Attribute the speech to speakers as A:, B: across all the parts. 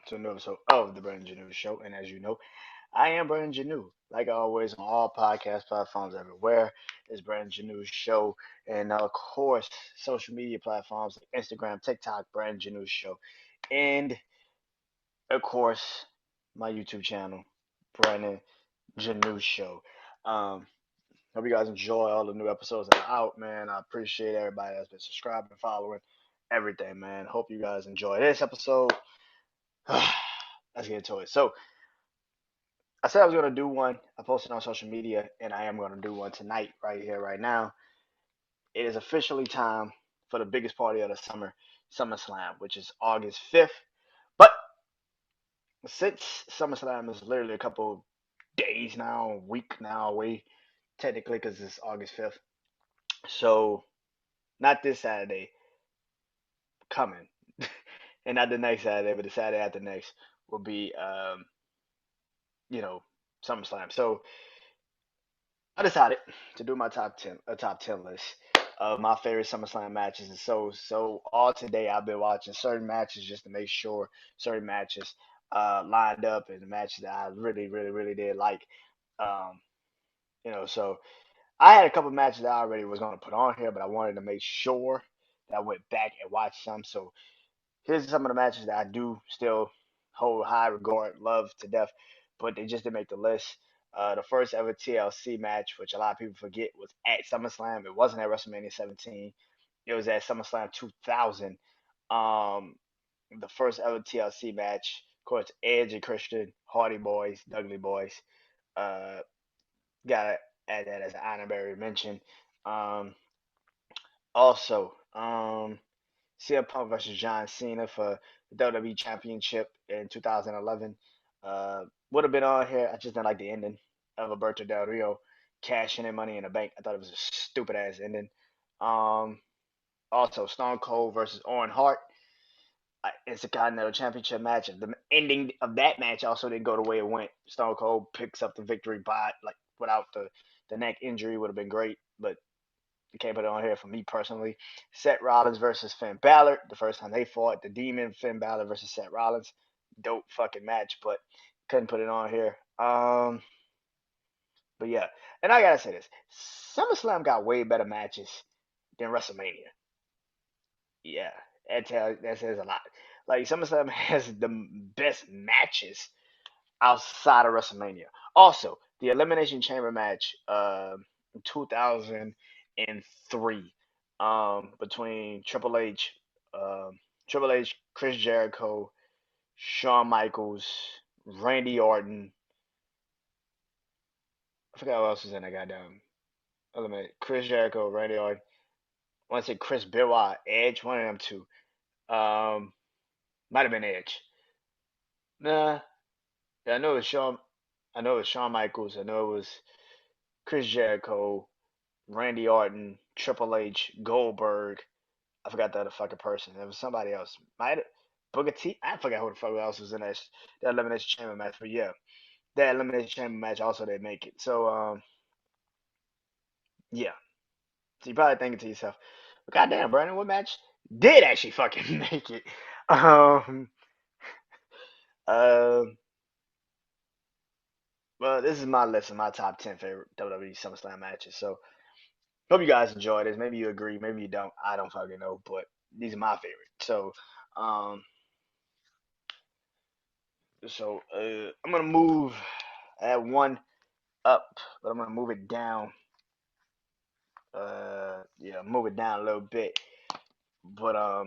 A: to a new episode of the Brandon Janeau Show. And as you know, I am Brandon Janeau. Like always, on all podcast platforms everywhere, it's Brandon Janeau Show. And of course, social media platforms like Instagram, TikTok, Brandon Janeau Show. And of course, my YouTube channel, Brandon Janeau Show. Um, Hope you guys enjoy all the new episodes that are out, man. I appreciate everybody that's been subscribing, following, everything, man. Hope you guys enjoy this episode. Let's get into it. So I said I was gonna do one. I posted on social media, and I am gonna do one tonight, right here, right now. It is officially time for the biggest party of the summer, SummerSlam, which is August 5th. But since SummerSlam is literally a couple days now, a week now away, technically, because it's August 5th. So not this Saturday coming, and not the next Saturday, but the Saturday after next will be, you know, SummerSlam. So I decided to do my top ten list of my favorite SummerSlam matches, and so all today I've been watching certain matches just to make sure certain matches lined up and the matches that I really did like. Um, so I had a couple matches that I already was gonna put on here, but I wanted to make sure that I went back and watched some. So here's some of the matches that I do still hold high regard, love to death, but they just didn't make the list. The first ever TLC match, which a lot of people forget, was at SummerSlam. It wasn't at WrestleMania 17. It was at SummerSlam 2000. Um, the first ever TLC match, of course, Edge and Christian, Hardy Boys, Dudley Boys. Uh, Gotta add that as an honorary mention. Um, also, CM Punk versus John Cena for the WWE Championship in 2011. Would have been on here. I just didn't like the ending of Alberto Del Rio cashing in Money in the Bank. I thought it was a stupid ass ending. Um, Also, Stone Cold versus Owen Hart. It's a Continental Championship match. The ending of that match also didn't go the way it went. Stone Cold picks up the victory by like without the neck injury would have been great, but you can't put it on here for me personally. Seth Rollins versus Finn Balor. The first time they fought, the Demon Finn Balor versus Seth Rollins. Dope fucking match, but couldn't put it on here. But yeah, and I gotta say this: SummerSlam got way better matches than WrestleMania. Yeah, that says a lot. Like SummerSlam has the best matches outside of WrestleMania. Also, the Elimination Chamber match, in 2003, between Triple H, Chris Jericho, Shawn Michaels, Randy Orton. I forgot who else was in that goddamn eliminate. Chris Jericho, Randy Orton. I want to say Chris Benoit, Edge, one of them two. Um, Might have been Edge. Nah, yeah, I know it was Shawn. I know it was Shawn Michaels. I know it was Chris Jericho, Randy Orton, Triple H, Goldberg. I forgot the other fucking person. There was somebody else. Might Booker T. I forgot who the fuck else was in that elimination chamber match. But yeah, that elimination chamber match also didn't make it. So yeah. So you probably thinking to yourself, well, goddamn, Brandon, what match did actually fucking make it? Um. Uh. Well, this is my list of my top 10 favorite WWE SummerSlam matches. So hope you guys enjoy this. Maybe you agree, maybe you don't. I don't fucking know, but these are my favorite. Um, I'm gonna move at one up, but I'm gonna move it down. Yeah, move it down a little bit. But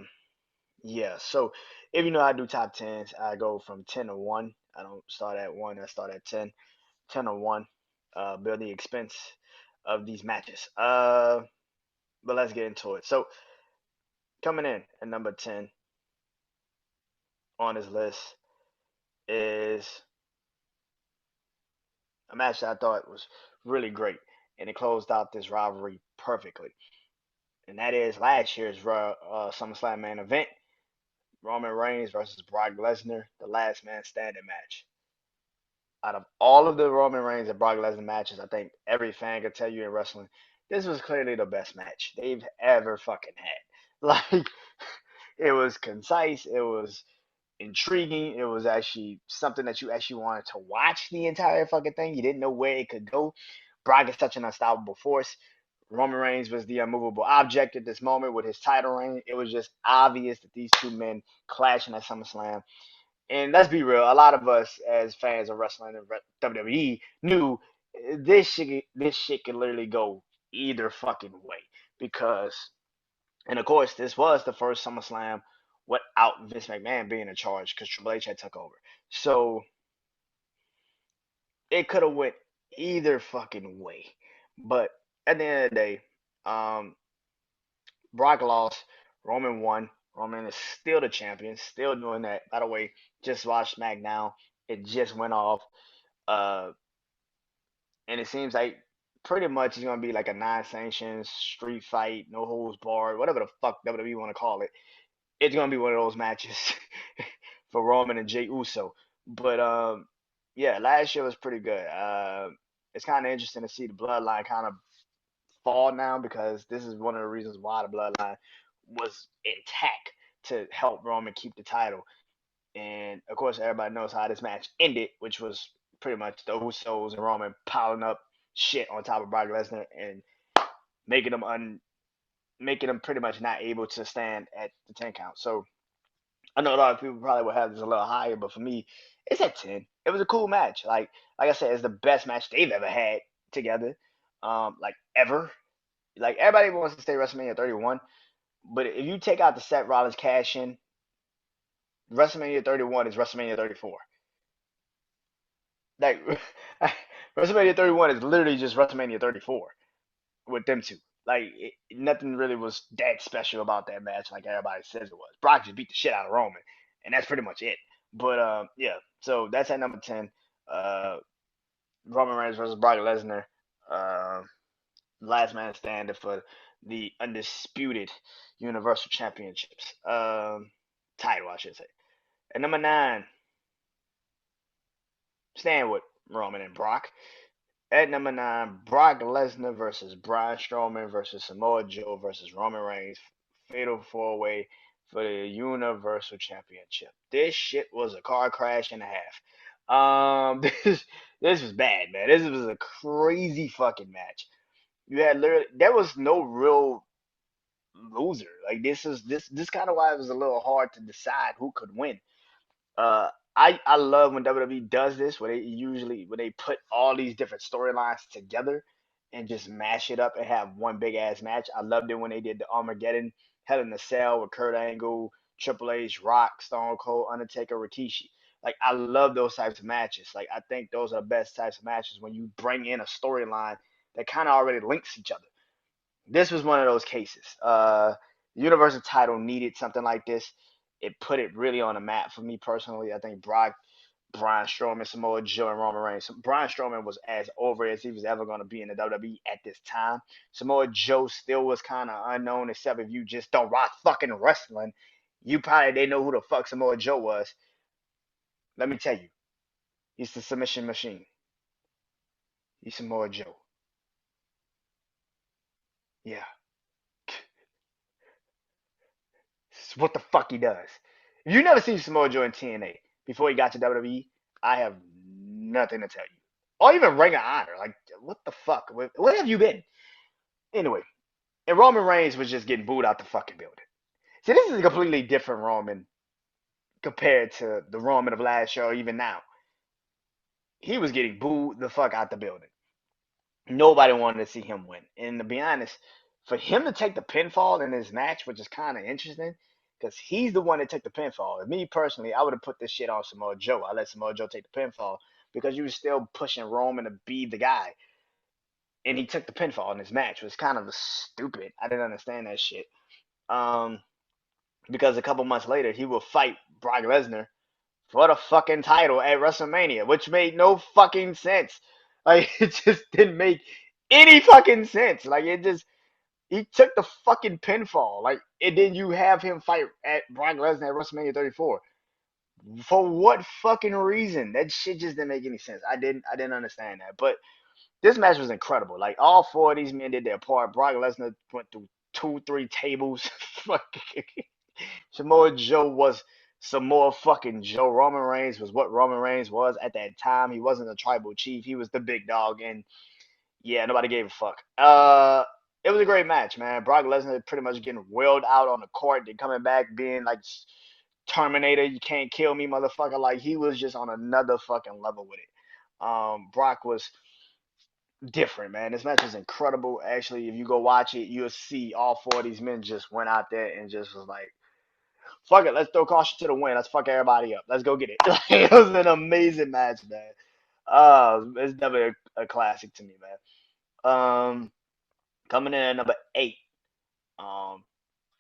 A: yeah. So if you know I do top tens, I go from 10 to 1. I don't start at 1. I start at 10. 10 to 1. Build the expense of these matches. But let's get into it. So coming in at number 10 on this list is a match that I thought was really great, and it closed out this rivalry perfectly. And that is last year's SummerSlam main event: Roman Reigns versus Brock Lesnar, the Last Man Standing match. Out of all of the Roman Reigns and Brock Lesnar matches, I think every fan could tell you in wrestling, this was clearly the best match they've ever fucking had. Like, it was concise. It was intriguing. It was actually something that you actually wanted to watch the entire fucking thing. You didn't know where it could go. Brock is such an unstoppable force. Roman Reigns was the unmovable object at this moment with his title reign. It was just obvious that these two men clashing at SummerSlam. And let's be real, a lot of us as fans of wrestling and WWE knew this shit could literally go either fucking way because, and of course, this was the first SummerSlam without Vince McMahon being in charge because Triple H had took over. So it could have went either fucking way. But at the end of the day, um, Brock lost, Roman won. Roman is still the champion, still doing that. By the way, just watched SmackDown. It just went off. Uh, and it seems like pretty much it's gonna be like a non-sanctioned street fight, no holds barred, whatever the fuck WWE want to call it. It's gonna be one of those matches for Roman and Jey Uso. But yeah, last year was pretty good. It's kind of interesting to see the bloodline kind of fall now because this is one of the reasons why the bloodline was intact to help Roman keep the title. And of course, everybody knows how this match ended, which was pretty much the Usos and Roman piling up shit on top of Brock Lesnar and making them making them pretty much not able to stand at the 10 count. So I know a lot of people probably would have this a little higher, but for me, it's at 10. It was a cool match. Like I said, it's the best match they've ever had together. Like ever. Like everybody wants to say WrestleMania 31, but if you take out the Seth Rollins cash in, WrestleMania 31 is WrestleMania 34. Like WrestleMania 31 is literally just WrestleMania 34 with them two. Like nothing really was that special about that match, like everybody says it was. Brock just beat the shit out of Roman, and that's pretty much it. But yeah, so that's at number 10. Uh, Roman Reigns versus Brock Lesnar. Uh, last man standing for the undisputed Universal Championships title, I should say. At number 9, staying with Roman and Brock. At number 9, Brock Lesnar versus Braun Strowman versus Samoa Joe versus Roman Reigns. Fatal 4-way for the Universal Championship. This shit was a car crash and a half. This was bad, man. This was a crazy fucking match. You had literally there was no real loser. Like this kind of why it was a little hard to decide who could win. Uh, I love when WWE does this, where they put all these different storylines together and just mash it up and have one big ass match. I loved it when they did the Armageddon Hell in a Cell with Kurt Angle, Triple H, Rock, Stone Cold, Undertaker, Rikishi. Like I love those types of matches. Like I think those are the best types of matches when you bring in a storyline that kind of already links each other. This was one of those cases. Universal title needed something like this. It put it really on the map for me personally. I think Brock, Braun Strowman, Samoa Joe, and Roman Reigns. Braun Strowman was as over as he was ever going to be in the WWE at this time. Samoa Joe still was kind of unknown, except if you just don't watch fucking wrestling, you probably didn't know who the fuck Samoa Joe was. Let me tell you, he's the submission machine. He's Samoa Joe. Yeah, it's what the fuck he does. If you never seen Samoa Joe in TNA before he got to WWE, I have nothing to tell you. Or even Ring of Honor. Like, what the fuck? Where have you been? Anyway, and Roman Reigns was just getting booed out the fucking building. See, this is a completely different Roman compared to the Roman of last year or even now. He was getting booed the fuck out the building. Nobody wanted to see him win. And to be honest, for him to take the pinfall in this match, which is kind of interesting, because he's the one that took the pinfall. And me personally, I would have put this shit on Samoa Joe. I let Samoa Joe take the pinfall because you were still pushing Roman to be the guy. And he took the pinfall in this match, which was kind of stupid. I didn't understand that shit. Um, because a couple months later, he will fight Brock Lesnar for the fucking title at WrestleMania, which made no fucking sense. Like, it just didn't make any fucking sense. Like, it just he took the fucking pinfall. Like, and then you have him fight at Brock Lesnar at WrestleMania 34. For what fucking reason? That shit just didn't make any sense. I didn't understand that. But this match was incredible. Like all four of these men did their part. Brock Lesnar went through 2, 3 tables. Samoa Joe was some more fucking Joe. Roman Reigns was what Roman Reigns was at that time. He wasn't a tribal chief. He was the big dog, and yeah, nobody gave a fuck. It was a great match, man. Brock Lesnar pretty much getting wailed out on the court, then coming back being like Terminator, you can't kill me, motherfucker. Like he was just on another fucking level with it. Brock was different, man. This match was incredible. Actually, if you go watch it, you'll see all four of these men just went out there and just was like, fuck it, let's throw caution to the wind. Let's fuck everybody up. Let's go get it. It was an amazing match, man. It's definitely a classic to me, man. Coming in at number 8. Um,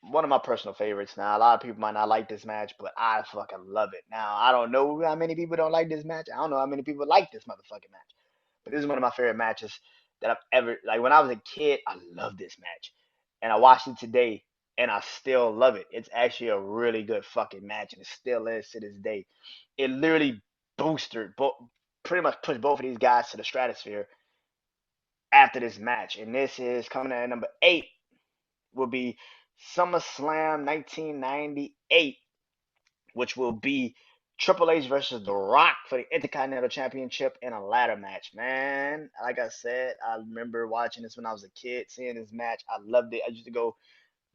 A: One of my personal favorites. Now, a lot of people might not like this match, but I fucking love it. Now, I don't know how many people don't like this match. I don't know how many people like this motherfucking match. But this is one of my favorite matches that I've ever like. When I was a kid, I loved this match, and I watched it today, and I still love it. It's actually a really good fucking match, and it still is to this day. It literally boosted, pretty much pushed both of these guys to the stratosphere after this match. And this is coming in at number 8 will be SummerSlam 1998, which will be Triple H versus The Rock for the Intercontinental Championship in a ladder match. Man, like I said, I remember watching this when I was a kid, seeing this match. I loved it. I used to go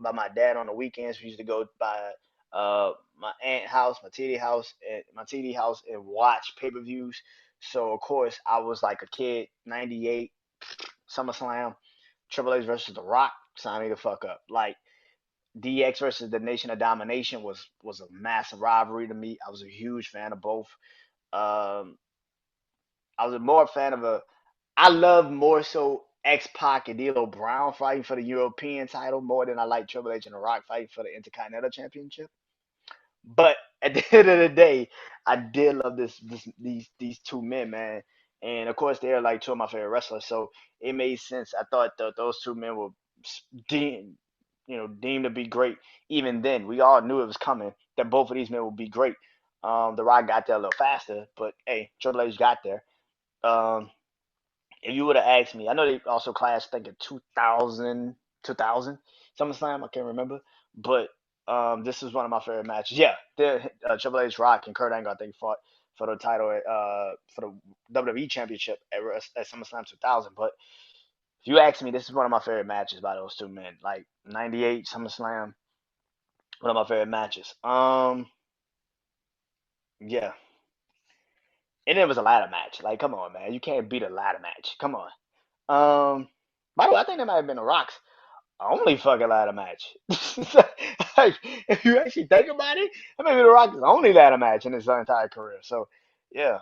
A: by my dad on the weekends. We used to go by my aunt house, my TD house, and watch pay-per-views. So of course I was like a kid. 98 SummerSlam, Triple H versus The Rock. Sign me the fuck up. Like DX versus the Nation of Domination was a massive rivalry to me. I was a huge fan of both. Um, I was a more fan of a. I love more so X Pac and D'Lo Brown fighting for the European title more than I like Triple H and The Rock fighting for the Intercontinental Championship. But at the end of the day, I did love these two men, man. And of course, they're like two of my favorite wrestlers, so it made sense. I thought that those two men were deemed, deemed to be great. Even then, we all knew it was coming that both of these men would be great. The Rock got there a little faster, but hey, Triple H got there. Um, if you would have asked me, I know they also clashed, I think in 2000 SummerSlam, I can't remember, but this is one of my favorite matches. Yeah, Triple H, Rock, and Kurt Angle, I think, fought for the title for the WWE Championship at SummerSlam 2000. But if you ask me, this is one of my favorite matches by those two men. Like 98 SummerSlam, one of my favorite matches. Yeah, and it was a ladder match. Like, come on, man, you can't beat a ladder match. Come on. Um, by the way, I think that might have been the Rock's only fucking ladder match. Like, if you actually think about it, that may be the Rock's only ladder match in his entire career. So, yeah.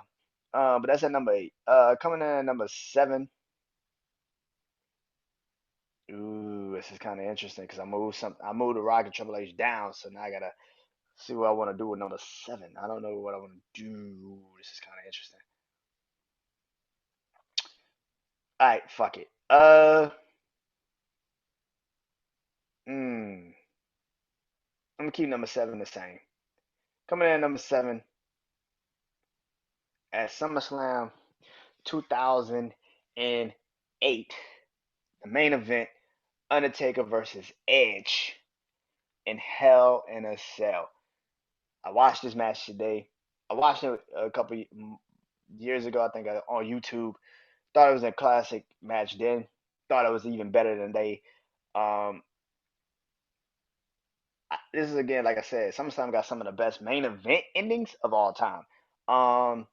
A: But that's at number 8. Coming in at number 7. Ooh, this is kind of interesting because I moved the Rock and Triple H down, so now I gotta see what I want to do with number 7. I don't know what I want to do. This is kind of interesting. All right, fuck it. Hmm. I'm gonna keep number 7 the same. Coming in at number 7 at SummerSlam 2008, the main event, Undertaker versus Edge in Hell in a Cell. I watched this match today. I watched it a couple years ago, I think, on YouTube. Thought it was a classic match then. Thought it was even better than they. Um, this is again, like I said, SummerSlam got some of the best main event endings of all time. Um,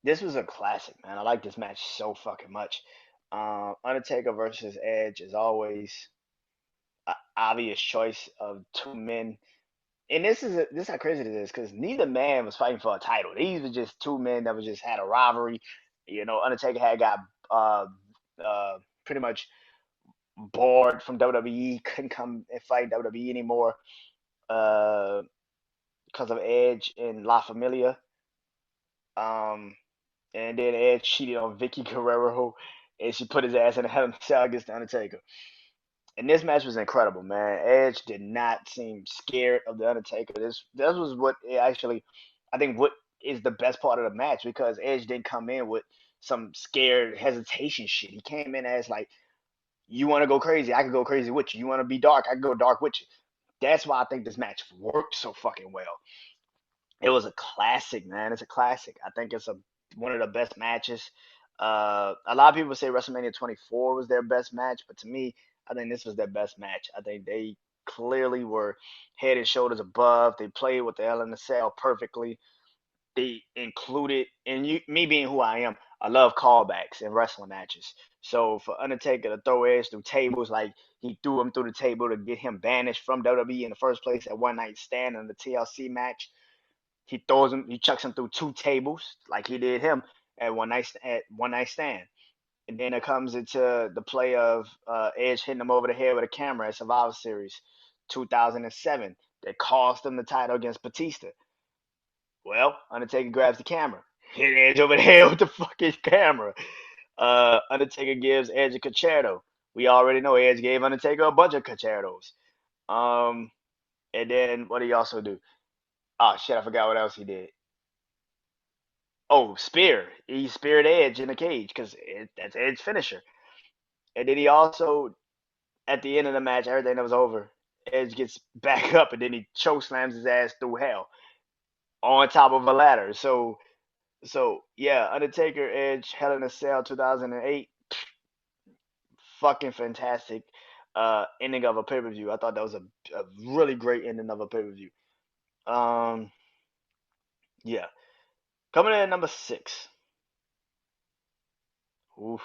A: this was a classic, man. I like this match so fucking much. Undertaker versus Edge is always an obvious choice of two men. And this is how crazy it is because neither man was fighting for a title. These were just two men that was just had a rivalry. Undertaker had got uh, pretty much bored from WWE, couldn't come and fight WWE anymore uh, because of Edge and La Familia. Um, and then Edge cheated on Vicky Guerrero, and she put his ass in a Hell in a Cell against the Undertaker. And this match was incredible, man. Edge did not seem scared of the Undertaker. This was what it actually, I think, what is the best part of the match because Edge didn't come in with some scared hesitation shit. He came in as like, you want to go crazy, I could go crazy with you. You want to be dark, I could go dark with you. That's why I think this match worked so fucking well. It was a classic, man. It's a classic. I think it's a one of the best matches. A lot of people say WrestleMania 24 was their best match, but to me, I think this was their best match. I think they clearly were head and shoulders above. They played with the Hell in the Cell perfectly. They included, and me being who I am, I love callbacks in wrestling matches. So for Undertaker to throw Edge through tables, like he threw him through the table to get him banished from WWE in the first place at One Night Stand in the TLC match, he chucks him through two tables like he did him at One Night Stand. And then it comes into the play of Edge hitting him over the head with a camera at Survivor Series 2007 that cost him the title against Batista. Well, Undertaker grabs the camera, hit Edge over the head with the fucking camera. Undertaker gives Edge a concerto. We already know Edge gave Undertaker a bunch of concertos. Um, and then what did he also do? Oh shit, I forgot what else he did. Oh, spear. He speared Edge in the cage because that's Edge's finisher. And then he also, at the end of the match, everything that was over, Edge gets back up and then he choke slams his ass through hell on top of a ladder. So yeah, Undertaker Edge Hell in a Cell 2008, fucking fantastic ending of a pay per view. I thought that was a really great ending of a pay per view. Um, yeah, coming in at number six, ooh,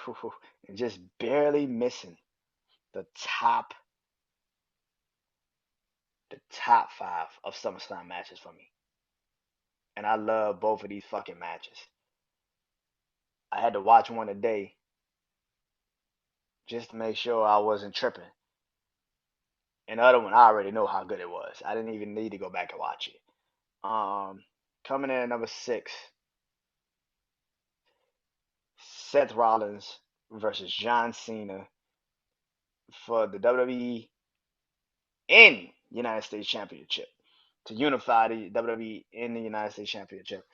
A: and just barely missing the top top five of SummerSlam matches for me. And I love both of these fucking matches. I had to watch one a day just to make sure I wasn't tripping. And the other one, I already know how good it was. I didn't even need to go back and watch it. Coming in at number six, Seth Rollins versus John Cena for the WWE in United States Championship to unify the WWE in the United States Championship.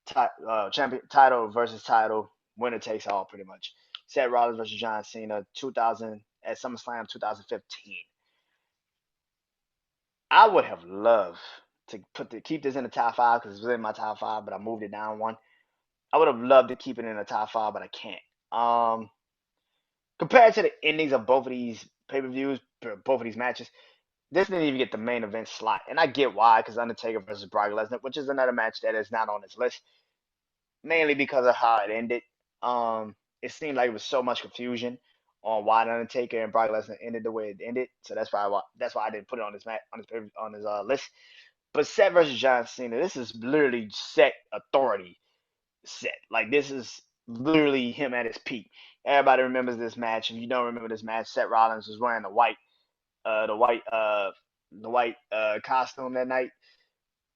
A: Title versus title, winner takes all, pretty much. Seth Rollins versus John Cena, 2000 at SummerSlam 2015. I would have loved to keep this in the top five because it was in my top five, but I moved it down one. I would have loved to keep it in the top five, but I can't. Compared to the endings of both of these pay per views, both of these matches, this didn't even get the main event slot, and I get why, because Undertaker versus Brock Lesnar, which is another match that is not on this list, mainly because of how it ended. It seemed like it was so much confusion on why the Undertaker and Brock Lesnar ended the way it ended, so that's why I didn't put it on this match on this list. But Seth versus John Cena, this is literally set authority set. Like this is literally him at his peak. Everybody remembers this match. If you don't remember this match, Seth Rollins was wearing uh, the white, uh, the white costume that night.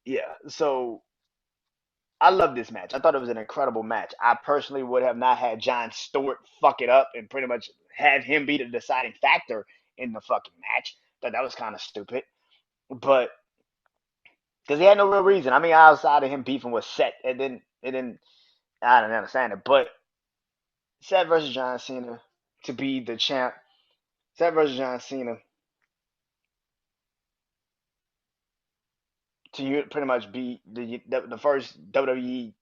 A: Yeah. So I love this match. I thought it was an incredible match. I personally would have not had John Stewart fuck it up and pretty much have him be the deciding factor in the fucking match. Thought that was kind of stupid, but because he had no real reason. I mean, outside of him beefing with Seth, it didn't. I didn't understand it, but Seth versus John Cena to be the champ. Seth versus John Cena to pretty much be the first WWE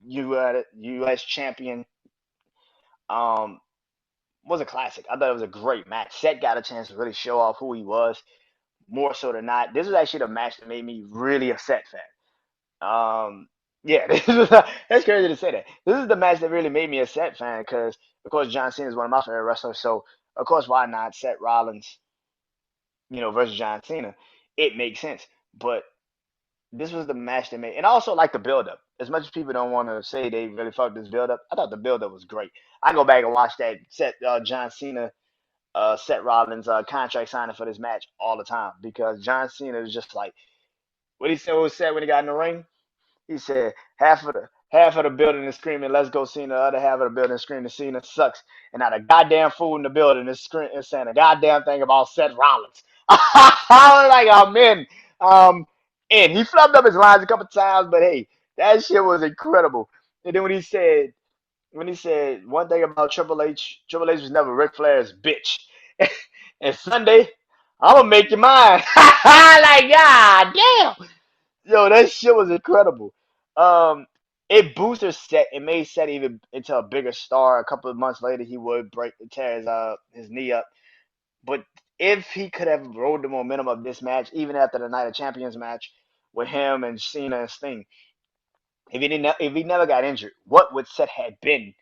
A: US champion. Um, was a classic. I thought it was a great match. Seth got a chance to really show off who he was more so than not. This was actually the match that made me really a Seth fan. Yeah, that's crazy to say that. This is the match that really made me a Seth fan because, of course, John Cena is one of my favorite wrestlers. So, of course, why not Seth Rollins, versus John Cena? It makes sense. But this was the match that made, and I also like the build up. As much as people don't want to say they really fucked this build up, I thought the build up was great. I go back and watch that John Cena, Seth Rollins contract signing for this match all the time because John Cena is just like what he said when he got in the ring. He said half of the building is screaming, "Let's go Cena." The other half of the building is screaming, "Cena sucks." And now the goddamn fool in the building is saying a goddamn thing about Seth Rollins. I was like, "I'm in." And he flubbed up his lines a couple times, but hey, that shit was incredible. And then when he said one thing about Triple H was never Ric Flair's bitch. And Sunday, I'm gonna make you mine. Like, god damn. Yo, that shit was incredible. Um, it boosted Set. It made Set even into a bigger star. A couple of months later, he would tear his knee up. But if he could have rode the momentum of this match, even after the Night of Champions match with him and Cena and Sting, if he never got injured, what would Seth had been?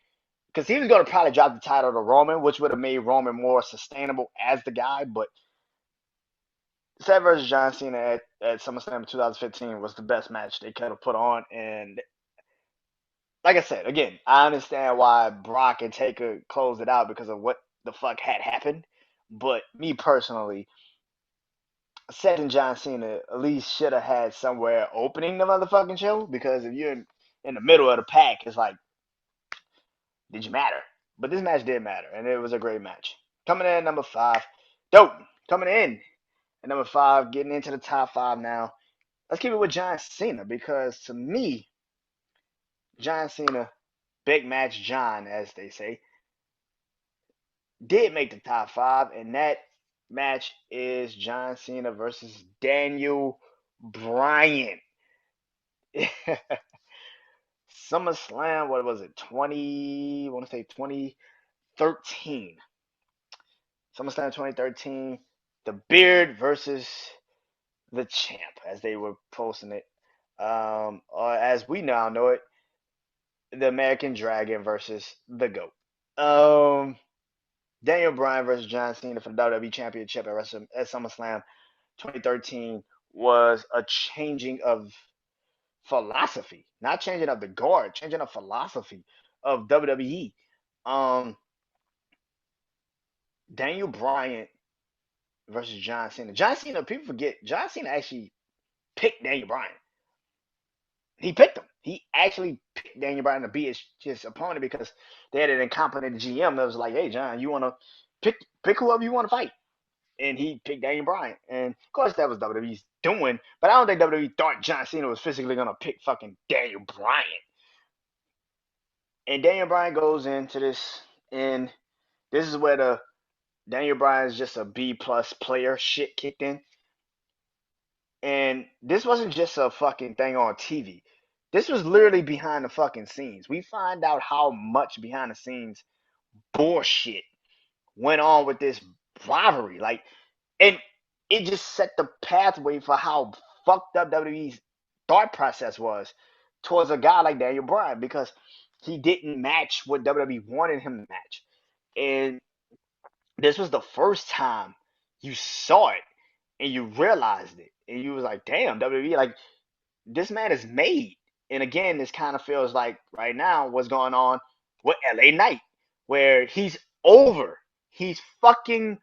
A: Because he was going to probably drop the title to Roman, which would have made Roman more sustainable as the guy. But Seth versus John Cena at SummerSlam 2015 was the best match they could have put on. And like I said, again, I understand why Brock and Taker closed it out because of what the fuck had happened. But me personally, Seth and John Cena at least should have had somewhere opening the motherfucking show because if you're in the middle of the pack, it's like, did you matter? But this match did matter, and it was a great match. Coming in at number five, dope. Coming in at number five, getting into the top five now. Let's keep it with John Cena because to me, John Cena, big match John, as they say, did make the top five, and that match is John Cena versus Daniel Bryan. SummerSlam, what was it? 20, I want to say 2013. SummerSlam 2013. The Beard versus the Champ, as they were posting it. Or as we now know it, the American Dragon versus the GOAT. Um, Daniel Bryan versus John Cena for the WWE Championship at SummerSlam 2013 was a changing of philosophy, not changing of the guard, changing of philosophy of WWE. Um, Daniel Bryan versus John Cena. John Cena, people forget, John Cena actually picked Daniel Bryan. He picked him. He actually picked Daniel Bryan to be his opponent because they had an incompetent GM that was like, "Hey, John, you want to pick whoever you want to fight," and he picked Daniel Bryan. And of course, that was WWE's doing, but I don't think WWE thought John Cena was physically gonna pick fucking Daniel Bryan. And Daniel Bryan goes into this, and this is where the Daniel Bryan is just a B plus player shit kicked in. And this wasn't just a fucking thing on TV. This was literally behind the fucking scenes. We find out how much behind the scenes bullshit went on with this rivalry. Like, and it just set the pathway for how fucked up WWE's thought process was towards a guy like Daniel Bryan because he didn't match what WWE wanted him to match. And this was the first time you saw it and you realized it. And you was like, damn, WWE, like, this man is made. And again, this kind of feels like right now what's going on with LA Knight, where he's over. He's fucking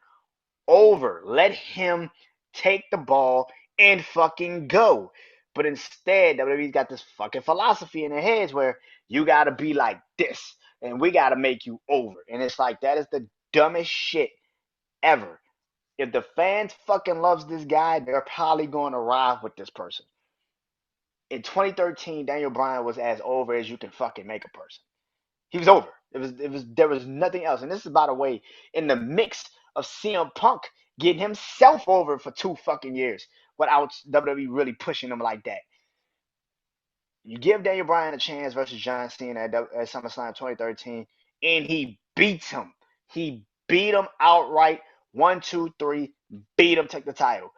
A: over. Let him take the ball and fucking go. But instead, WWE's got this fucking philosophy in their heads where you gotta be like this and we gotta make you over. And it's like that is the dumbest shit ever. If the fans fucking loves this guy, they're probably going to ride with this person. In 2013, Daniel Bryan was as over as you can fucking make a person. He was over. There was nothing else. And this is by the way, in the mix of CM Punk getting himself over for 2 fucking years without WWE really pushing him like that. You give Daniel Bryan a chance versus John Cena at SummerSlam 2013, and he beats him. He beat him outright. 1, 2, 3, beat him, take the title.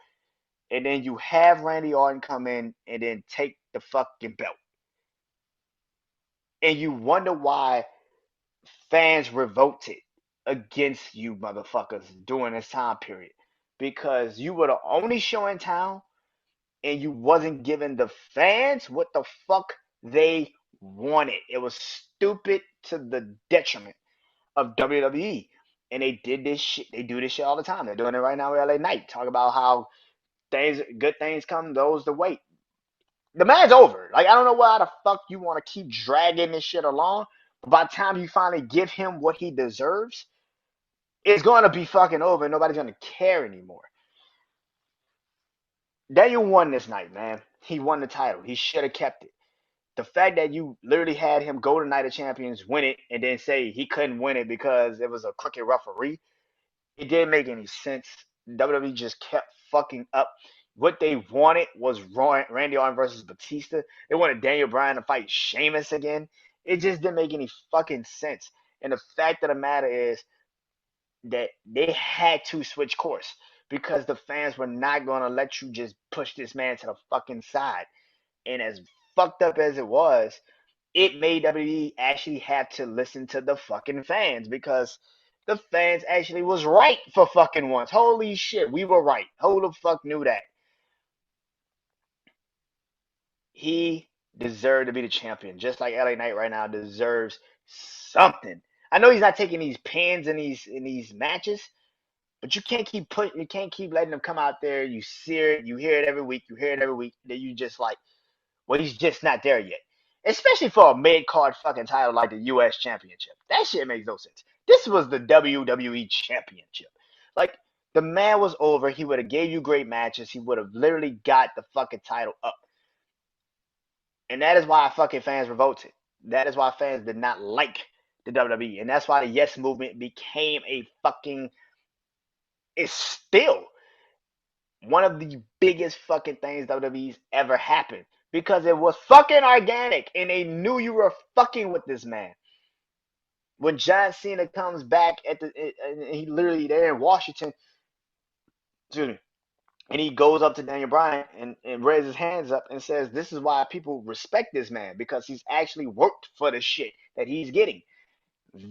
A: And then you have Randy Orton come in and then take the fucking belt. And you wonder why fans revolted against you motherfuckers during this time period. Because you were the only show in town and you wasn't giving the fans what the fuck they wanted. It was stupid to the detriment of WWE. And they did this shit. They do this shit all the time. They're doing it right now with LA Knight. Talk about how good things come, those to wait. The man's over. Like, I don't know why the fuck you want to keep dragging this shit along. But by the time you finally give him what he deserves, it's going to be fucking over and nobody's going to care anymore. Daniel won this night, man. He won the title. He should have kept it. The fact that you literally had him go to Night of Champions, win it, and then say he couldn't win it because it was a crooked referee, it didn't make any sense. WWE just kept fucking up. What they wanted was Randy Orton versus Batista. They wanted Daniel Bryan to fight Sheamus again. It just didn't make any fucking sense. And the fact of the matter is that they had to switch course because the fans were not going to let you just push this man to the fucking side. And as fucked up as it was, it made WWE actually have to listen to the fucking fans because the fans actually was right for fucking once. Holy shit, we were right. Who the fuck knew that? He deserved to be the champion, just like LA Knight right now deserves something. I know he's not taking these pins in these matches, but you can't keep letting him come out there. You see it, you hear it every week, you hear it every week. That you just like, well, he's just not there yet. Especially for a mid card fucking title like the US Championship. That shit makes no sense. This was the WWE Championship. Like the man was over. He would have gave you great matches. He would have literally got the fucking title up. And that is why fucking fans revolted. That is why fans did not like the WWE. And that's why the Yes Movement became a fucking, it's still one of the biggest fucking things WWE's ever happened. Because it was fucking organic and they knew you were fucking with this man. When John Cena comes back and he literally there in Washington, excuse me, and he goes up to Daniel Bryan and raises his hands up and says, "This is why people respect this man because he's actually worked for the shit that he's getting."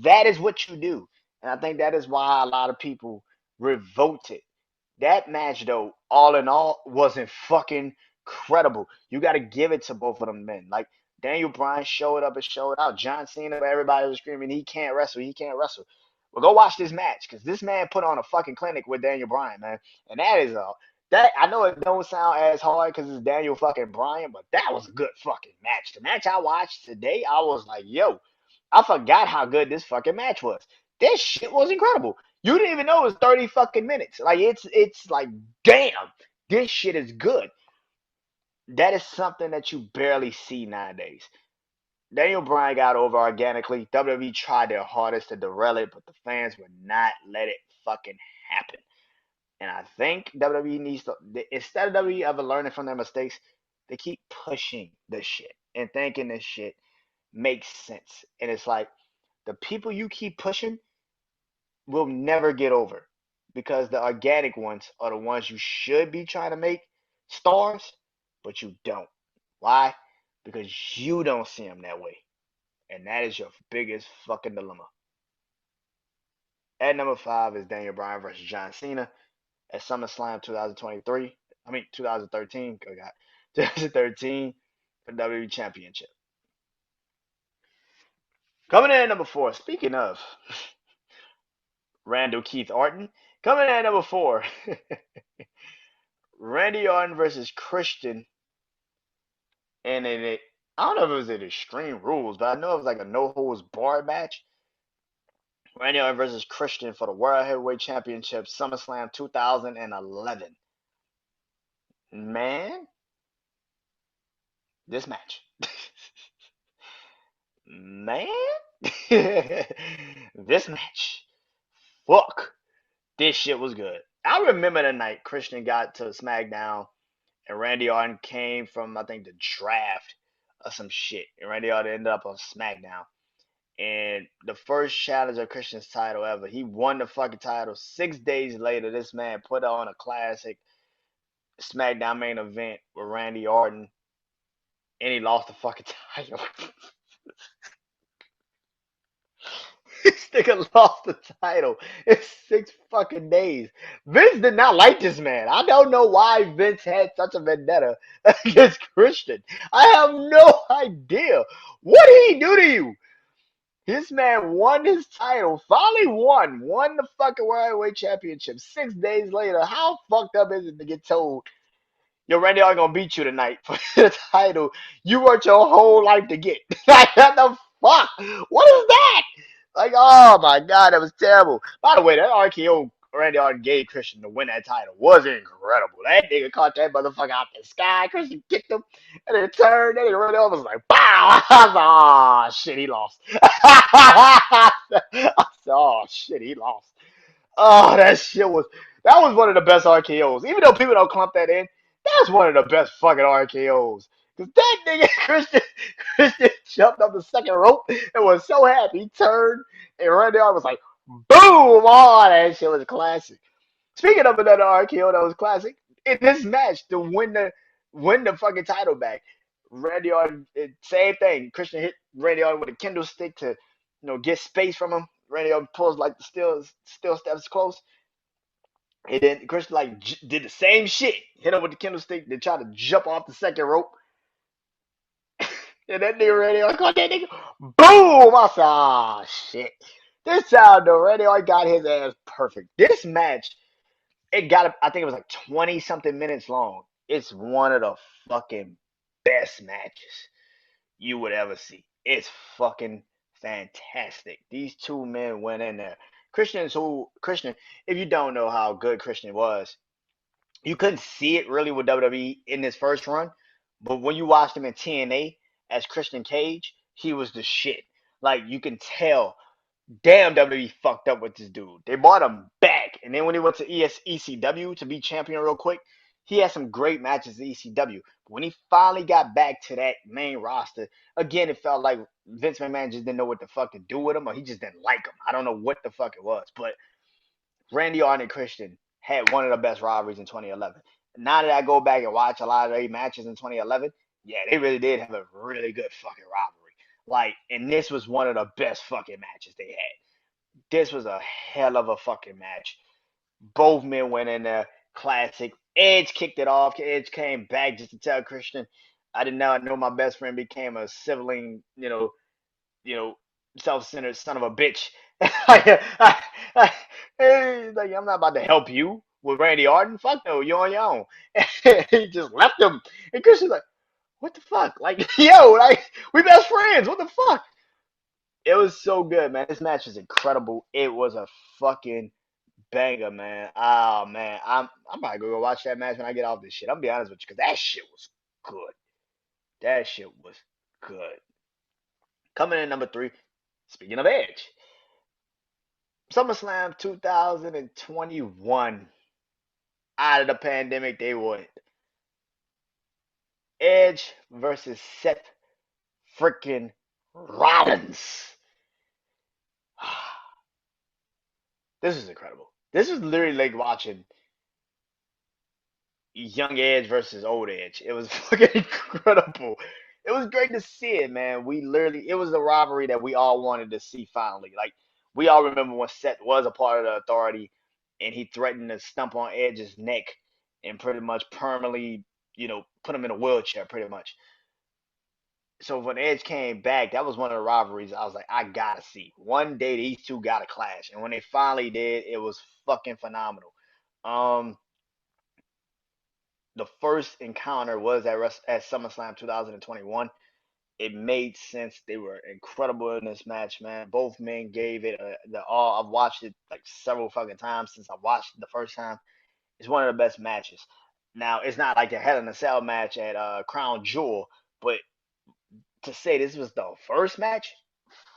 A: That is what you do. And I think that is why a lot of people revolted. That match, though, all in all, wasn't fucking credible. You got to give it to both of them men. Like, Daniel Bryan showed up and showed out. John Cena, everybody was screaming, he can't wrestle, he can't wrestle. Well, go watch this match because this man put on a fucking clinic with Daniel Bryan, man. And that is all. That I know it don't sound as hard because it's Daniel fucking Bryan, but that was a good fucking match. The match I watched today, I was like, yo, I forgot how good this fucking match was. This shit was incredible. You didn't even know it was 30 fucking minutes. Like it's like, damn, this shit is good. That is something that you barely see nowadays. Daniel Bryan got over organically. WWE tried their hardest to derail it, but the fans would not let it fucking happen. And I think WWE needs to, instead of WWE ever learning from their mistakes, they keep pushing this shit and thinking this shit makes sense. And it's like the people you keep pushing will never get over because the organic ones are the ones you should be trying to make stars, but you don't. Why? Because you don't see them that way. And that is your biggest fucking dilemma. At number 5 is Daniel Bryan versus John Cena at SummerSlam 2023. I mean 2013. Oh God, 2013 for WWE Championship. Coming in at number 4. Speaking of Randall Keith Orton, coming in at number 4. Randy Orton versus Christian, and I don't know if it was at Extreme Rules, but I know it was like a no holds barred match. Randy Orton versus Christian for the World Heavyweight Championship, SummerSlam 2011. Man, this match, man, this match, fuck, this shit was good. I remember the night Christian got to SmackDown and Randy Orton came from I think the draft or some shit, and Randy Orton ended up on SmackDown. And the first challenge of Christian's title ever, he won the fucking title. 6 days later, this man put on a classic SmackDown main event with Randy Orton, and he lost the fucking title. This nigga lost the title in 6 fucking days. Vince did not like this man. I don't know why Vince had such a vendetta against Christian. I have no idea. What did he do to you? This man won his title, finally won the fucking World Heavyweight Championship 6 days later. How fucked up is it to get told, yo, Randy Orton gonna beat you tonight for the title you worked your whole life to get? Like, what the fuck? What is that? Like, oh my god, that was terrible. By the way, that RKO Randy Orton gave Christian to win that title was incredible. That nigga caught that motherfucker out the sky. Christian kicked him, and then turned, and then Randy Orton was like, "Bow!" I was like, oh shit, he lost. I said, oh shit, he lost. Oh, that shit was That was one of the best RKOs. Even though people don't clump that in, that's one of the best fucking RKOs. Cause that nigga Christian jumped up the second rope and was so happy. He turned and Randy Orton was like, boom! Oh, that shit was classic. Speaking of another RKO that was classic, in this match to win the fucking title back, Randy Orton, same thing. Christian hit Randy Orton with a kendo stick to, get space from him. Randy Orton pulls like the still steps close. And then Christian like did the same shit. Hit him with the kendo stick, then try to jump off the second rope. And that nigga Randy Orton caught that nigga. Boom! I said, ah, shit. This time though, Randy Orton got his ass perfect. This match, it got, I think it was like 20 something minutes long. It's one of the fucking best matches you would ever see. It's fucking fantastic. These two men went in there. Christian, if you don't know how good Christian was, you couldn't see it really with WWE in his first run, but when you watched him in TNA as Christian Cage, he was the shit. Like you can tell, damn WWE fucked up with this dude. They brought him back, and then when he went to ECW to be champion real quick, he had some great matches at ECW. But when he finally got back to that main roster, again, it felt like Vince McMahon just didn't know what the fuck to do with him, or he just didn't like him. I don't know what the fuck it was, but Randy Orton and Christian had one of the best rivalries in 2011. Now that I go back and watch a lot of their matches in 2011, yeah, they really did have a really good fucking rivalry. Like, and this was one of the best fucking matches they had. This was a hell of a fucking match. Both men went in there, classic. Edge kicked it off. Edge came back just to tell Christian, I did not know my best friend became a sibling, you know, self-centered son of a bitch. Like, I'm not about to help you with Randy Orton. Fuck no, you're on your own. He just left him. And Christian's like, what the fuck? Like, yo, like, we best friends. What the fuck? It was so good, man. This match was incredible. It was a fucking banger, man. Oh man, I'm about to go watch that match when I get off this shit. I'm gonna be honest with you, because that shit was good. That shit was good. Coming in number three, speaking of Edge, SummerSlam 2021. Out of the pandemic, they would. Edge versus Seth freaking Rollins. This is incredible. This is literally like watching young Edge versus old Edge. It was fucking incredible. It was great to see it, man. It was a rivalry that we all wanted to see finally. Like, we all remember when Seth was a part of the Authority and he threatened to stump on Edge's neck and pretty much permanently, put him in a wheelchair, pretty much. So when Edge came back, that was one of the rivalries I was like, I gotta see. One day these two gotta clash. And when they finally did, it was fucking phenomenal. Um, the first encounter was at SummerSlam 2021. It made sense. They were incredible in this match, man. Both men gave it the all. I've watched it like several fucking times since I watched it the first time. It's one of the best matches. Now, it's not like the Hell in a Cell match at Crown Jewel, but to say this was the first match,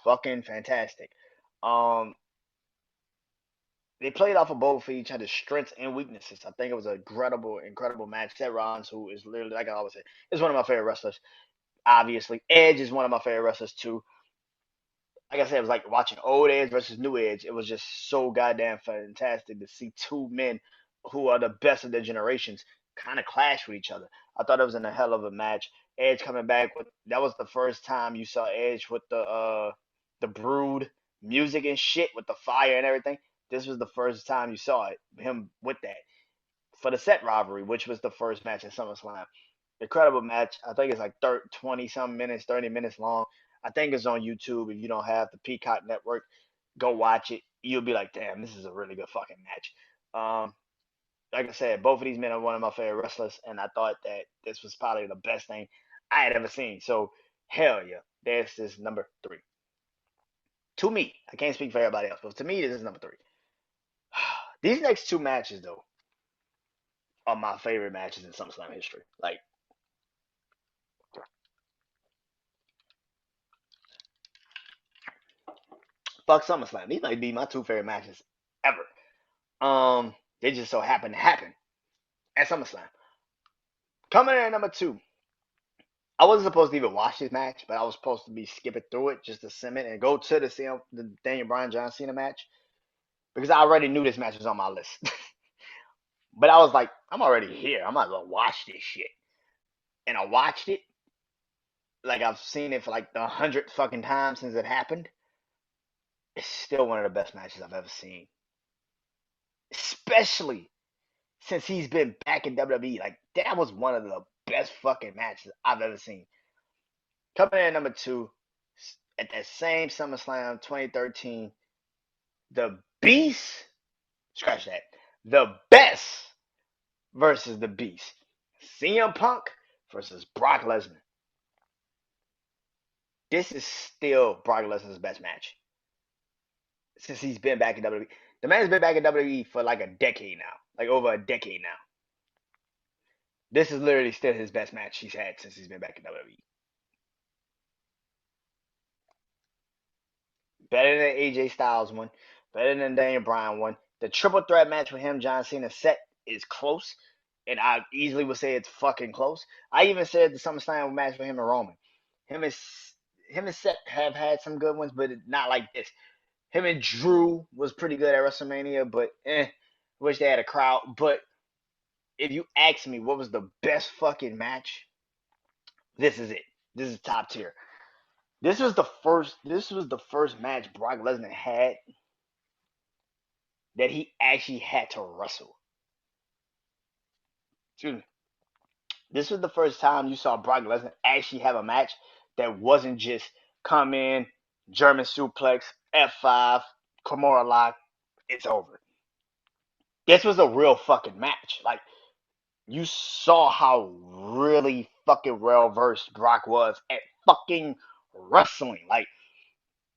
A: fucking fantastic. Um, they played off of both of each other's strengths and weaknesses. I think it was a incredible match. Seth Rollins, who is literally, like I always say, is one of my favorite wrestlers. Obviously, Edge is one of my favorite wrestlers too. Like I said, it was like watching old Edge versus new Edge. It was just so goddamn fantastic to see two men who are the best of their generations kind of clash with each other. I thought it was in a hell of a match. Edge coming back with, that was the first time you saw Edge with the Brood music and shit with the fire and everything. This was the first time you saw it, him with that for the set rivalry, which was the first match at SummerSlam. Incredible match. I think it's like 20 some minutes, 30 minutes long. I think it's on YouTube. If you don't have the Peacock Network, go watch it. You'll be like, damn, this is a really good fucking match. Like I said, both of these men are one of my favorite wrestlers, and I thought that this was probably the best thing I had ever seen. So, hell yeah, this is number three. To me, I can't speak for everybody else, but to me, this is number three. These next two matches, though, are my favorite matches in SummerSlam history. Like, fuck SummerSlam. These might be my two favorite matches ever. They just so happened to happen at SummerSlam. Coming in at number 2, I wasn't supposed to even watch this match, but I was supposed to be skipping through it just to sim it and go to the Daniel Bryan John Cena match because I already knew this match was on my list. But I was like, I'm already here. I might as well watch this shit. And I watched it like I've seen it for like the 100th fucking time since it happened. It's still one of the best matches I've ever seen, especially since he's been back in WWE. Like that was one of the best fucking matches I've ever seen. Coming in at number 2, at that same SummerSlam 2013, the Beast, scratch that, the Best versus the Beast. CM Punk versus Brock Lesnar. This is still Brock Lesnar's best match since he's been back in WWE. The man's been back in WWE for like a decade now, like over a decade now. This is literally still his best match he's had since he's been back in WWE. Better than AJ Styles one, better than Daniel Bryan one. The triple threat match with him, John Cena set is close, and I easily would say it's fucking close. I even said the SummerSlam match with him and Roman. Him and him and Seth have had some good ones, but not like this. Him and Drew was pretty good at WrestleMania, but wish they had a crowd. But if you ask me what was the best fucking match, this is it. This is top tier. This was the first match Brock Lesnar had that he actually had to wrestle. Excuse me. This was the first time you saw Brock Lesnar actually have a match that wasn't just come in, German suplex, F5, Kimura lock, it's over. This was a real fucking match. Like you saw how really fucking well versed Brock was at fucking wrestling. Like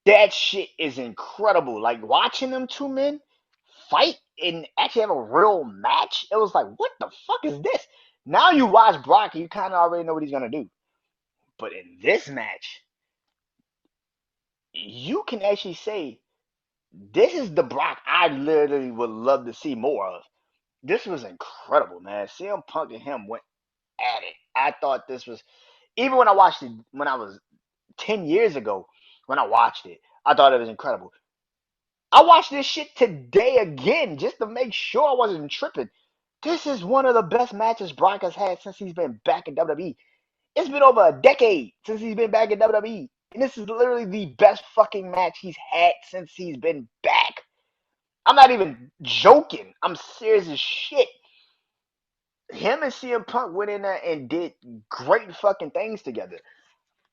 A: that shit is incredible. Like watching them two men fight and actually have a real match, it was like, what the fuck is this? Now you watch Brock, you kind of already know what he's gonna do. But in this match, you can actually say this is the Brock I literally would love to see more of. This was incredible, man. CM Punk and him went at it. I thought this was even when I watched it when I was 10 years ago. When I watched it, I thought it was incredible. I watched this shit today again just to make sure I wasn't tripping. This is one of the best matches Brock has had since he's been back in WWE. It's been over a decade since he's been back in WWE. And this is literally the best fucking match he's had since he's been back. I'm not even joking. I'm serious as shit. Him and CM Punk went in there and did great fucking things together.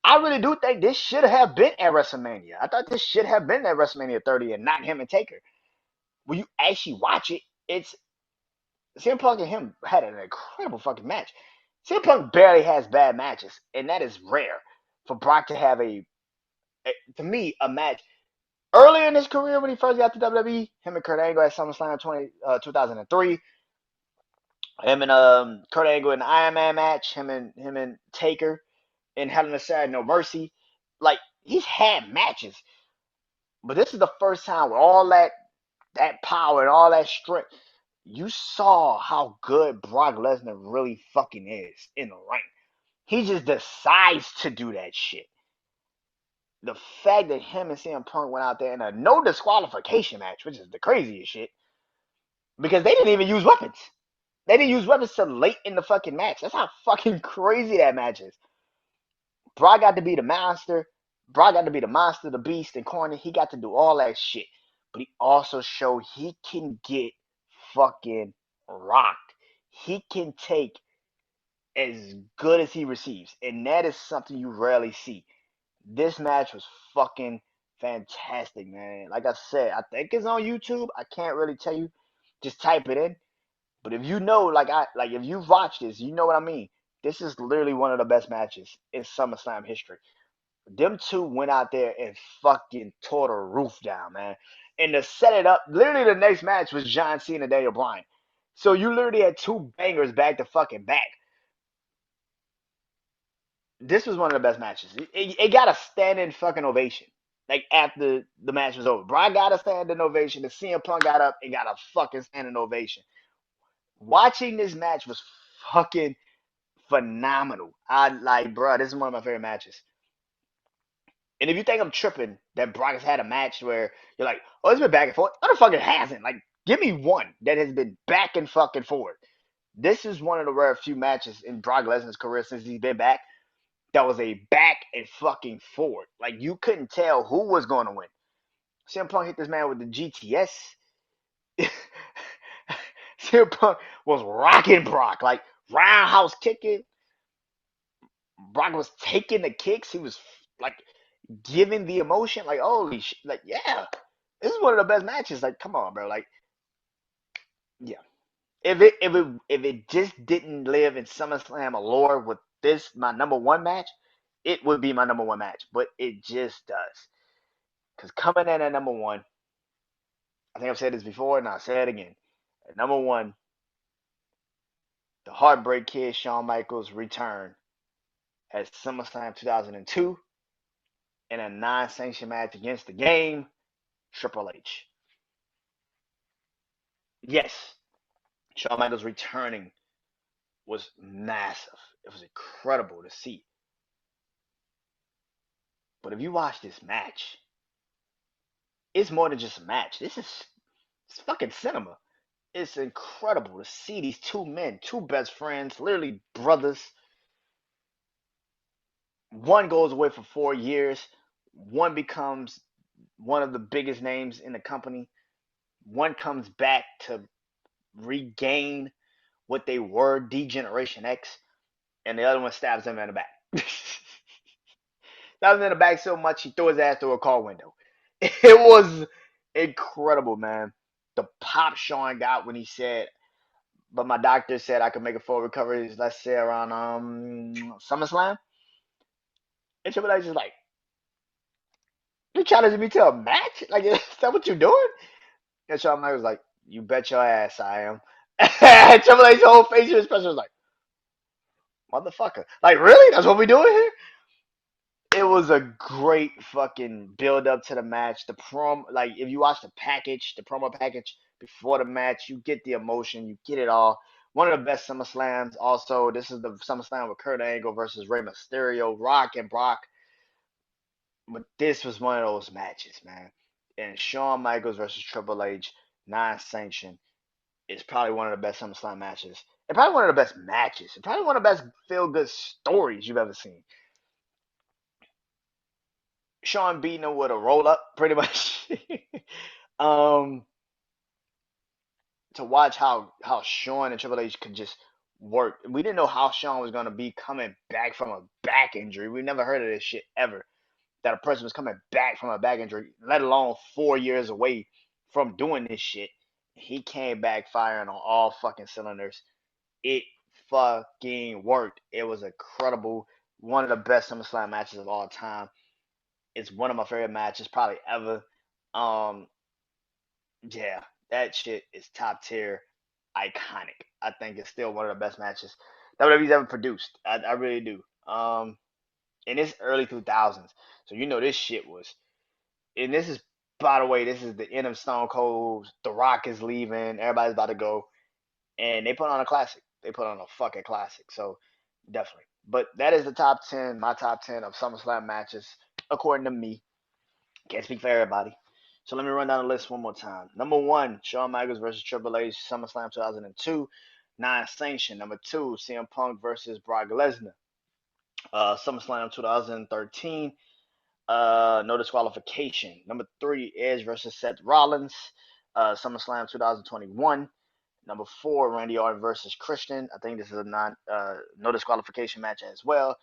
A: I really do think this should have been at WrestleMania. I thought this should have been at WrestleMania 30 and not him and Taker. When you actually watch it, it's CM Punk and him had an incredible fucking match. CM Punk barely has bad matches, and that is rare for Brock to have to me, a match. Earlier in his career, when he first got to WWE, him and Kurt Angle at SummerSlam 2003, him and Kurt Angle in the Iron Man match, him and Taker in Hell in a Cell, No Mercy. Like he's had matches, but this is the first time with all that power and all that strength. You saw how good Brock Lesnar really fucking is in the ring. He just decides to do that shit. The fact that him and CM Punk went out there in a no disqualification match, which is the craziest shit, because they didn't even use weapons. They didn't use weapons till late in the fucking match. That's how fucking crazy that match is. Brock got to be the master. Brock got to be the monster, the beast, and corny. He got to do all that shit. But he also showed he can get fucking rocked. He can take as good as he receives. And that is something you rarely see. This match was fucking fantastic, man. Like I said, I think it's on YouTube. I can't really tell you. Just type it in. But if you know, if you've watched this, you know what I mean. This is literally one of the best matches in SummerSlam history. Them two went out there and fucking tore the roof down, man. And to set it up, literally the next match was John Cena and Daniel Bryan. So you literally had two bangers back to fucking back. This was one of the best matches. It got a standing fucking ovation. Like after the match was over. Brock got a standing ovation. The CM Punk got up and got a fucking standing ovation. Watching this match was fucking phenomenal. I like, bro, this is one of my favorite matches. And if you think I'm tripping that Brock has had a match where you're like, oh, it's been back and forth, no, the fuck it hasn't. Like, give me one that has been back and fucking forth. This is one of the rare few matches in Brock Lesnar's career since he's been back that was a back and fucking forward. Like, you couldn't tell who was going to win. CM Punk hit this man with the GTS. CM Punk was rocking Brock, like roundhouse kicking. Brock was taking the kicks. He was like giving the emotion. Like, holy shit. Like, yeah, this is one of the best matches. Like, come on, bro. Like, yeah. If it just didn't live in SummerSlam allure with this my number one match, it would be my number one match. But it just does. Because coming in at number one, I think I've said this before and I'll say it again. At number one, the Heartbreak Kid Shawn Michaels return at SummerSlam 2002 in a non-sanctioned match against the game, Triple H. Yes, Shawn Michaels returning was massive. It was incredible to see. But if you watch this match, it's more than just a match. It's fucking cinema. It's incredible to see these two men, two best friends, literally brothers. One goes away for 4 years. One becomes one of the biggest names in the company. One comes back to regain what they were, D-Generation X, and the other one stabs him in the back. Stabs him in the back so much he threw his ass through a car window. It was incredible, man. The pop Sean got when he said, but my doctor said I could make a full recovery, let's say around SummerSlam. And Triple H is like, you challenging me to a match? Like, is that what you're doing? And Shawn Michaels was like, you bet your ass I am. And Triple H's whole facial expression was like, motherfucker. Like, really? That's what we doing here? It was a great fucking build up to the match. Like, if you watch the promo package before the match, you get the emotion, you get it all. One of the best SummerSlams. Also, this is the SummerSlam with Kurt Angle versus Rey Mysterio, Rock and Brock. But this was one of those matches, man. And Shawn Michaels versus Triple H, non-sanctioned, is probably one of the best SummerSlam matches. And probably one of the best matches. And probably one of the best feel-good stories you've ever seen. Shawn beating him with a roll-up, pretty much. um, to watch how Shawn and Triple H could just work. We didn't know how Shawn was going to be coming back from a back injury. We never heard of this shit ever. That a person was coming back from a back injury, let alone 4 years away from doing this shit. He came back firing on all fucking cylinders. It fucking worked. It was incredible. One of the best SummerSlam matches of all time. It's one of my favorite matches probably ever. Um, yeah, that shit is top tier, iconic. I think it's still one of the best matches WWE's ever produced. I really do. And it's early 2000s, so you know this shit was. And this is, by the way, this is the end of Stone Cold. The Rock is leaving. Everybody's about to go, and they put on a classic. They put on a fucking classic. So definitely. But that is the top 10, my top 10 of SummerSlam matches, according to me. Can't speak for everybody. So let me run down the list one more time. Number one, Shawn Michaels versus Triple H, SummerSlam 2002, non-sanction. Number two, CM Punk versus Brock Lesnar, SummerSlam 2013, no disqualification. Number three, Edge versus Seth Rollins, SummerSlam 2021. Number four, Randy Orton versus Christian. I think this is a no disqualification match as well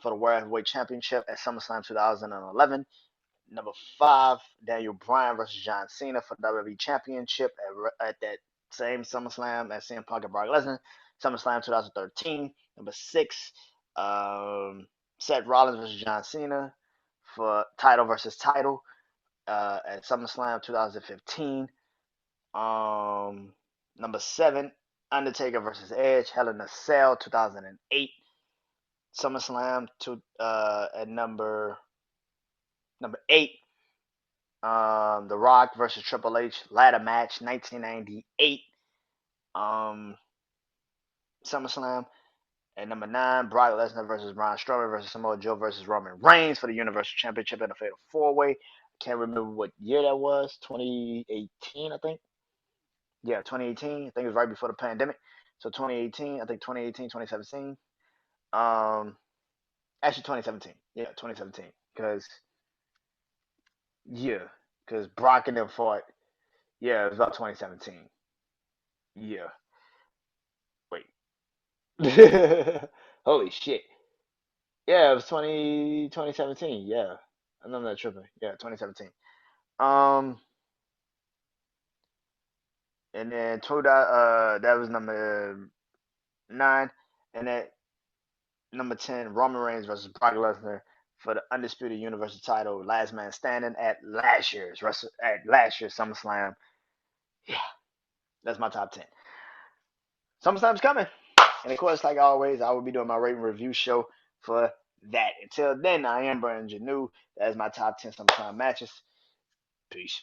A: for the World Heavyweight Championship at SummerSlam 2011. Number five, Daniel Bryan versus John Cena for the WWE Championship at that same SummerSlam as CM Punk and Brock Lesnar, SummerSlam 2013. Number six, Seth Rollins versus John Cena for title versus title at SummerSlam 2015. Number seven, Undertaker versus Edge, Hell in a Cell 2008. SummerSlam at number eight, The Rock versus Triple H ladder match 1998. SummerSlam. At number 9, Brock Lesnar versus Braun Strowman versus Samoa Joe versus Roman Reigns for the Universal Championship in a fatal 4-way. I can't remember what year that was. 2018, I think. Yeah, 2018. I think it was right before the pandemic. So 2018, I think 2018, 2017. Actually 2017. Yeah, 2017. Yeah, because Brock and them fought. Yeah, it was about 2017. Yeah. Wait. Holy shit. Yeah, it was 2017. Yeah. I'm not tripping. Yeah, 2017. Um, and then that was number 9. And then number 10, Roman Reigns versus Brock Lesnar for the undisputed Universal title, last man standing at last year's SummerSlam. Yeah, that's my top 10. SummerSlam's coming. And of course, like always, I will be doing my rating review show for that. Until then, I am Brandon Janeau. That is my top 10 SummerSlam matches. Peace.